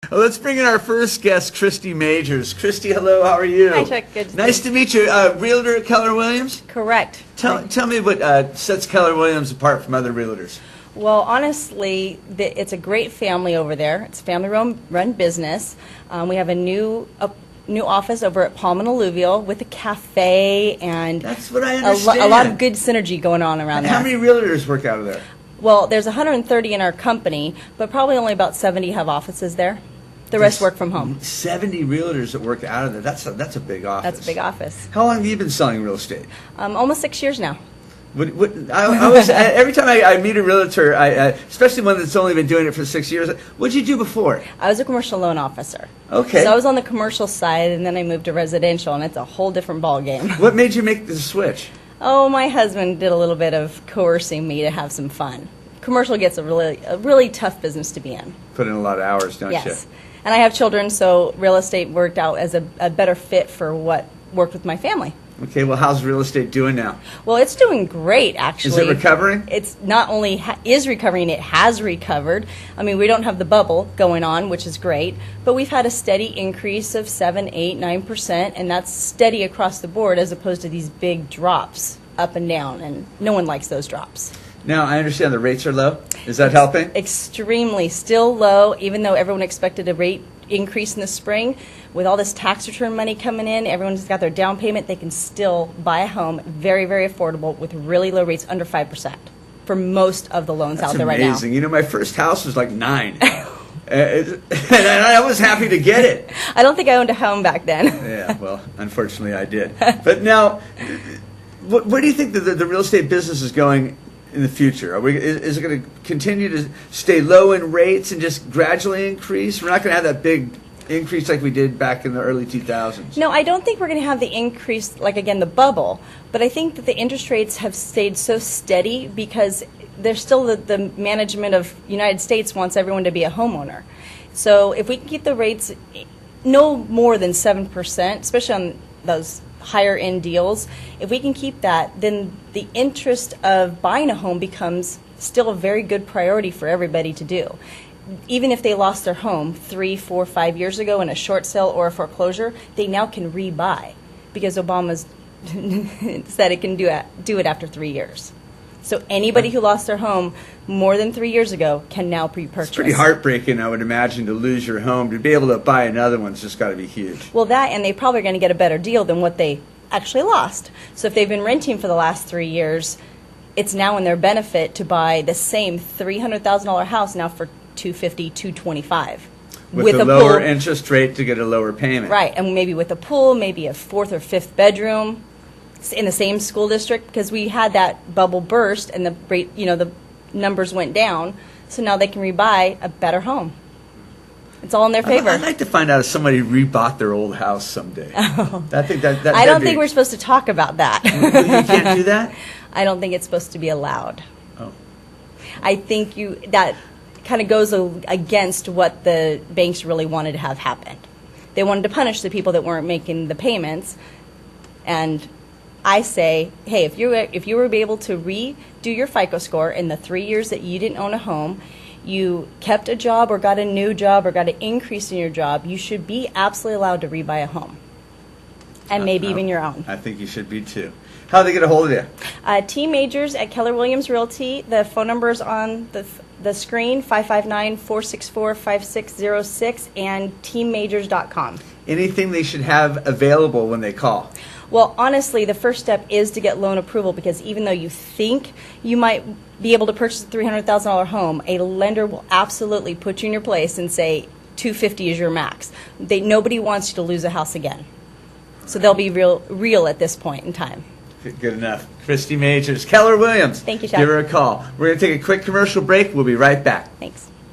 Well, let's bring in our first guest, Christie Majors. Christie, hello, how are you? Hi, Chuck. Good. Nice to meet you. Realtor at Keller Williams? Correct. Tell me what sets Keller Williams apart from other realtors. Well, honestly, it's a great family over there. It's a family-run business. We have a new office over at Palm and Alluvial with a cafe and that's what I understand. A lot of good synergy going on around there. How many realtors work out of there? Well, there's 130 in our company, but probably only about 70 have offices there. The rest work from home. 70 realtors that work out of there. That's a big office. That's a big office. How long have you been selling real estate? Almost 6 years now. Every time I meet a realtor, especially one that's only been doing it for 6 years, what did you do before? I was a commercial loan officer. Okay. So I was on the commercial side, and then I moved to residential, and it's a whole different ballgame. What made you make the switch? Oh, my husband did a little bit of coercing me to have some fun. Commercial gets a really tough business to be in. Put in a lot of hours, don't you? Yes. And I have children, so real estate worked out as a better fit for what worked with my family. Okay, well, how's real estate doing now? Well, it's doing great, actually. Is it recovering? It's not only is recovering, it has recovered. I mean, we don't have the bubble going on, which is great, but we've had a steady increase of 7, 8, 9%, and that's steady across the board as opposed to these big drops up and down, and no one likes those drops. Now, I understand the rates are low. Is that helping? Extremely. Still low, even though everyone expected a rate increase in the spring. With all this tax return money coming in, everyone's got their down payment. They can still buy a home very, very affordable with really low rates, under 5% for most of the loans out there right now. That's amazing. You know, my first house was like 9. And I was happy to get it. I don't think I owned a home back then. Yeah, well, unfortunately I did. But now, where do you think the real estate business is going in the future? Is it going to continue to stay low in rates and just gradually increase? We're not going to have that big increase like we did back in the early 2000s. No, I don't think we're going to have the increase, like, again, the bubble. But I think that the interest rates have stayed so steady because there's still the management of United States wants everyone to be a homeowner. So if we can keep the rates no more than 7%, especially on those higher end deals, if we can keep that, then the interest of buying a home becomes still a very good priority for everybody to do. Even if they lost their home 3, 4, 5 years ago in a short sale or a foreclosure, they now can rebuy because Obama's said it can do it after 3 years. So anybody who lost their home more than 3 years ago can now pre-purchase. It's pretty heartbreaking, I would imagine, to lose your home. To be able to buy another one's just got to be huge. Well, that, and they probably are going to get a better deal than what they actually lost. So if they've been renting for the last 3 years, it's now in their benefit to buy the same $300,000 house now for $250,000, $225,000. With a lower interest rate to get a lower payment. Right, and maybe with a pool, maybe a 4th or 5th bedroom in the same school district, because we had that bubble burst and the rate, the numbers went down, so now they can rebuy a better home. It's all in their favor. I'd like to find out if somebody rebought their old house someday. Oh. I don't think we're supposed to talk about that. You can't do that? I don't think it's supposed to be allowed. Oh. I think that kind of goes against what the banks really wanted to have happen. They wanted to punish the people that weren't making the payments, and I say, hey, if you were able to redo your FICO score in the 3 years that you didn't own a home, you kept a job or got a new job or got an increase in your job, you should be absolutely allowed to rebuy a home, and maybe even your own. I think you should be too. How do they get a hold of you? T. Majors at Keller Williams Realty. The phone number is on the screen, 559-464-5606, and teammajors.com. Anything they should have available when they call? Well, honestly, the first step is to get loan approval, because even though you think you might be able to purchase a $300,000 home, a lender will absolutely put you in your place and say $250,000 is your max. Nobody wants you to lose a house again. So they'll be real at this point in time. Good enough. Christie Majors, Keller Williams. Thank you, Chuck. Give her a call. We're going to take a quick commercial break. We'll be right back. Thanks.